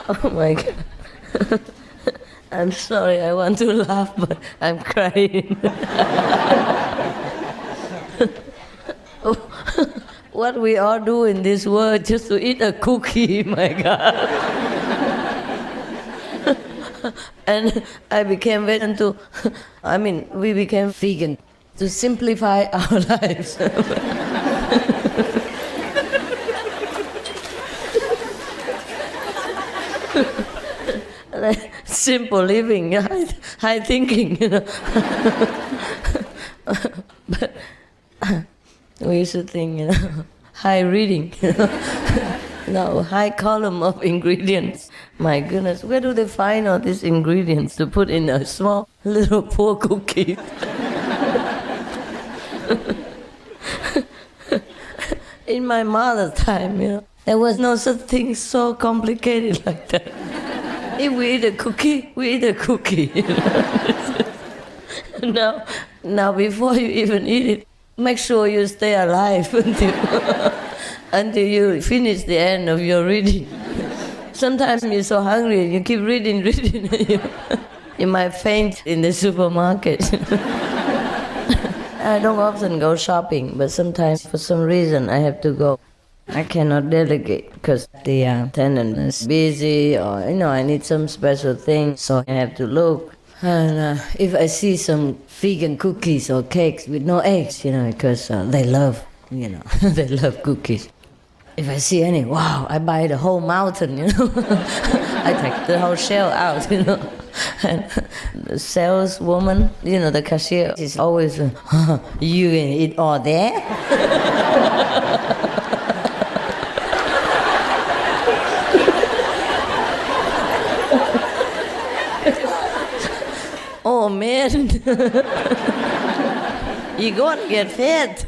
Oh my God. I'm sorry, I want to laugh, but I'm crying. What we all do in this world just to eat a cookie, my God. And I became vegan we became vegan to simplify our lives. Like simple living, high thinking, But we used to think, high reading, No, high column of ingredients. My goodness, where do they find all these ingredients to put in a small little poor cookie? In my mother's time, there was no such thing so complicated like that. If we eat a cookie, we eat a cookie. Now before you even eat it, make sure you stay alive until you finish the end of your reading. Sometimes you're so hungry, you keep reading, you might faint in the supermarket. I don't often go shopping, but sometimes for some reason I have to go. I cannot delegate because the attendant is busy, or I need some special thing, so I have to look. And if I see some vegan cookies or cakes with no eggs, because they love, they love cookies. If I see any, wow, I buy the whole mountain, I take the whole shell out, And the saleswoman, the cashier, is always, you eat all there? Oh man, you're gonna get fat.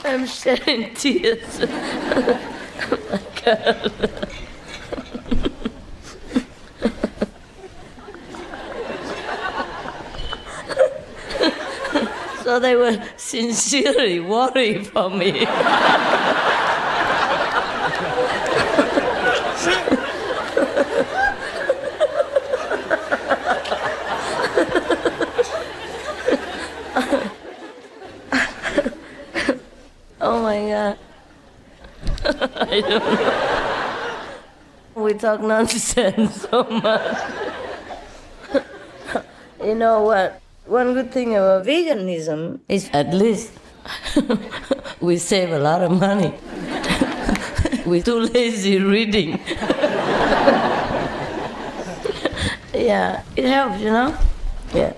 I'm shedding tears. Oh my God. So they were sincerely worried for me. Oh my God. I don't know. We talk nonsense so much. You know what? One good thing about veganism is at least we save a lot of money. We're too lazy reading. Yeah, it helps, Yeah.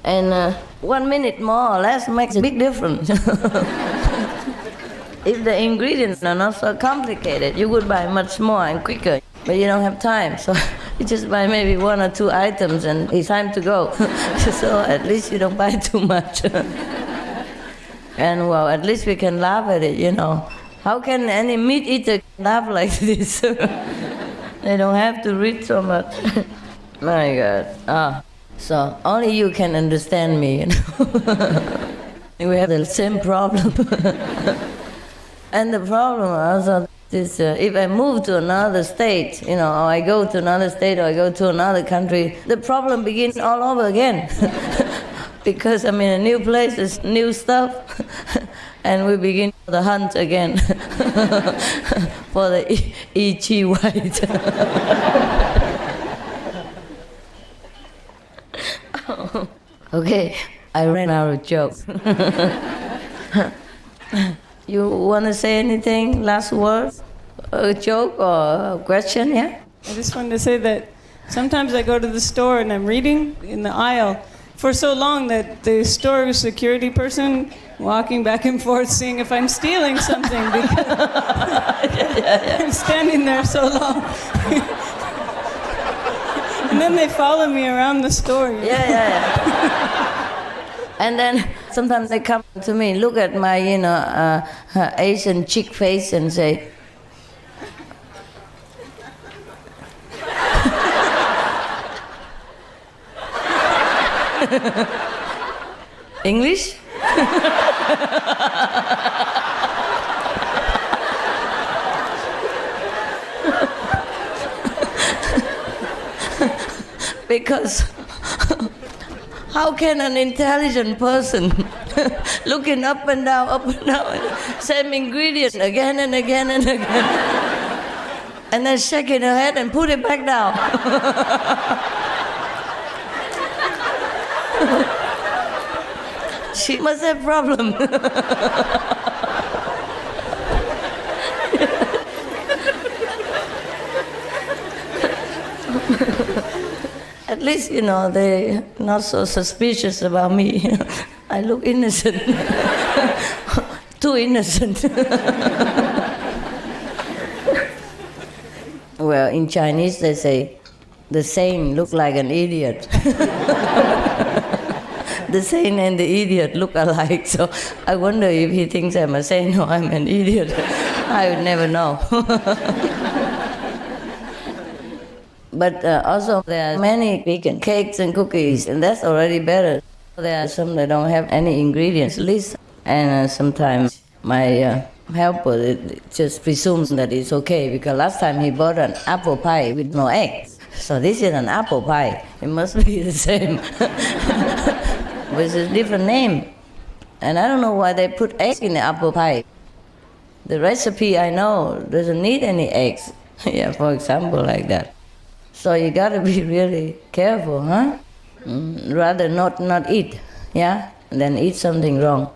And 1 minute more or less makes a big difference. If the ingredients are not so complicated, you would buy much more and quicker, but you don't have time, so you just buy maybe 1 or 2 items and it's time to go. So at least you don't buy too much. And well, at least we can laugh at it, How can any meat eater laugh like this? They don't have to read so much. My God. So only you can understand me, We have the same problem. And the problem also is if I move to another state, or I go to another state or I go to another country, the problem begins all over again. Because I'm in a new place, there's new stuff, and we begin the hunt again for the E.G. White. Okay, I ran out of jokes. You want to say anything? Last word? A joke or a question, yeah? I just wanted to say that sometimes I go to the store and I'm reading in the aisle for so long that the store security person walking back and forth seeing if I'm stealing something because I'm standing there so long. And then they follow me around the store. And then sometimes they come to me, look at my, Asian chick face and say, English? Because how can an intelligent person looking up and down, same ingredient again and again and again, and then shaking her head and put it back down? She must have problem. At least, they're not so suspicious about me. I look innocent. Too innocent. Well, in Chinese they say, the saint look like an idiot. The saint and the idiot look alike, so I wonder if he thinks I'm a saint or I'm an idiot. I would never know. But also there are many vegan cakes and cookies, and that's already better. There are some that don't have any ingredients list, and sometimes my helper just presumes that it's okay because last time he bought an apple pie with no eggs. So this is an apple pie. It must be the same. With a different name. And I don't know why they put eggs in the apple pie. The recipe I know doesn't need any eggs. For example, like that. So you gotta be really careful, huh? Rather not eat, than eat something wrong.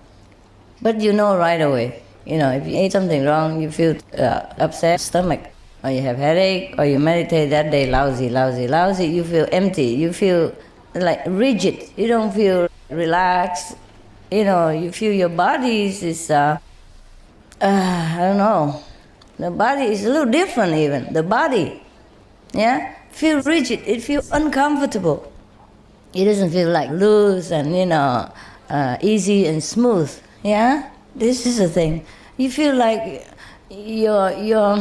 But you know right away. If you eat something wrong, you feel upset stomach, or you have headache, or you meditate that day lousy, you feel empty, you feel like rigid, you don't feel relaxed, you feel your body is, I don't know, the body is a little different even, the body, feel rigid, it feels uncomfortable. It doesn't feel like loose and, easy and smooth, This is the thing. You feel like your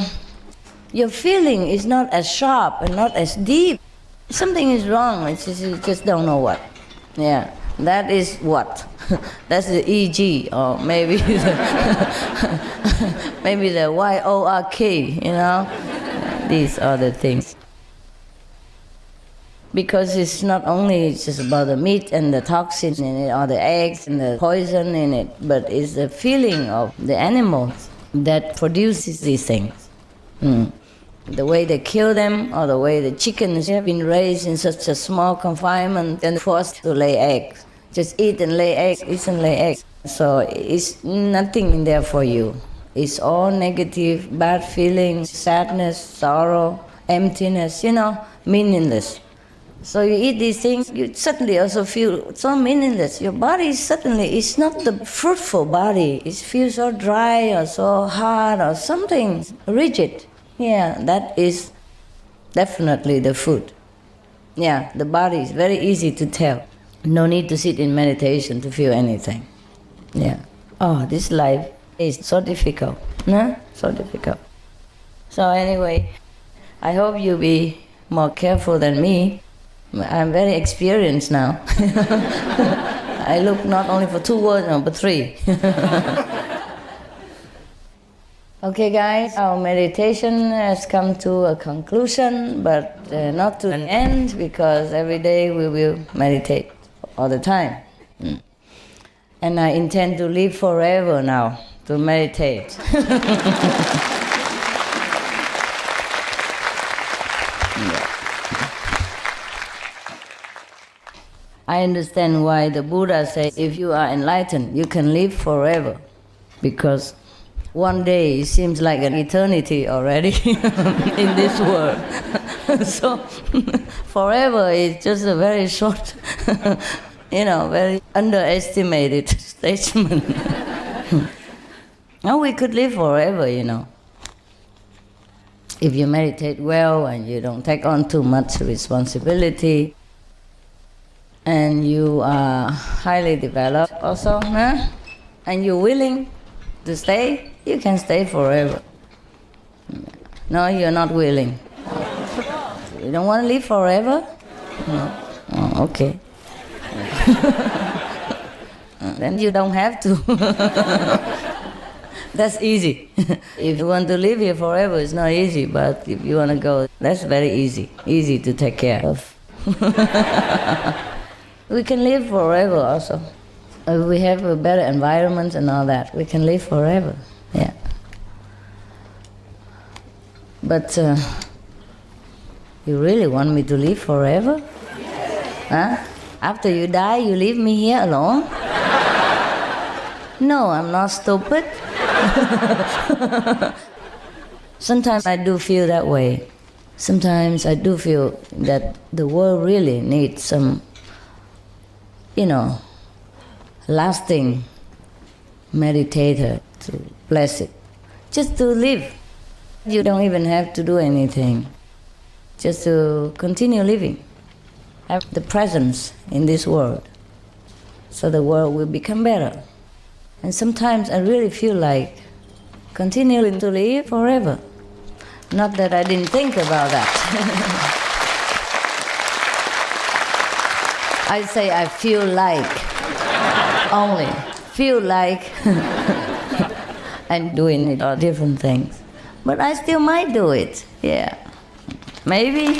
feeling is not as sharp and not as deep. Something is wrong, you just don't know what. That is what. That's the EG, or maybe maybe the YORK, These are the things. Because it's not only just about the meat and the toxin in it, or the eggs and the poison in it, but it's the feeling of the animals that produces these things. The way they kill them, or the way the chickens have been raised in such a small confinement and forced to lay eggs. Just eat and lay eggs, eat and lay eggs. So it's nothing in there for you. It's all negative, bad feelings, sadness, sorrow, emptiness, meaningless. So you eat these things, you suddenly also feel so meaningless. Your body suddenly is not the fruitful body. It feels so dry or so hard or something rigid. That is definitely the food. The body is very easy to tell. No need to sit in meditation to feel anything. Oh, this life is so difficult. So difficult. So anyway, I hope you be more careful than me. I'm very experienced now. I look not only for 2 words, but 3. Okay, guys, our meditation has come to a conclusion, but not to an end, because every day we will meditate all the time. And I intend to live forever now to meditate. I understand why the Buddha said, if you are enlightened, you can live forever. Because one day it seems like an eternity already in this world. So forever is just a very short very underestimated statement. No, we could live forever, If you meditate well and you don't take on too much responsibility, and you are highly developed also, and you're willing to stay, you can stay forever. No, you're not willing. You don't want to live forever? No. Oh, okay. Then you don't have to. That's easy. If you want to live here forever, it's not easy, but if you want to go, that's very easy. Easy to take care of. We can live forever also. We have a better environment and all that. We can live forever, yeah. But you really want me to live forever? Huh? After you die, you leave me here alone? No, I'm not stupid. Sometimes I do feel that way. Sometimes I do feel that the world really needs some, lasting meditator to bless it. Just to live. You don't even have to do anything. Just to continue living. Have the presence in this world. So the world will become better. And sometimes I really feel like continuing to live forever. Not that I didn't think about that. I say I feel like, only feel like, and doing it all different things. But I still might do it, yeah. Maybe.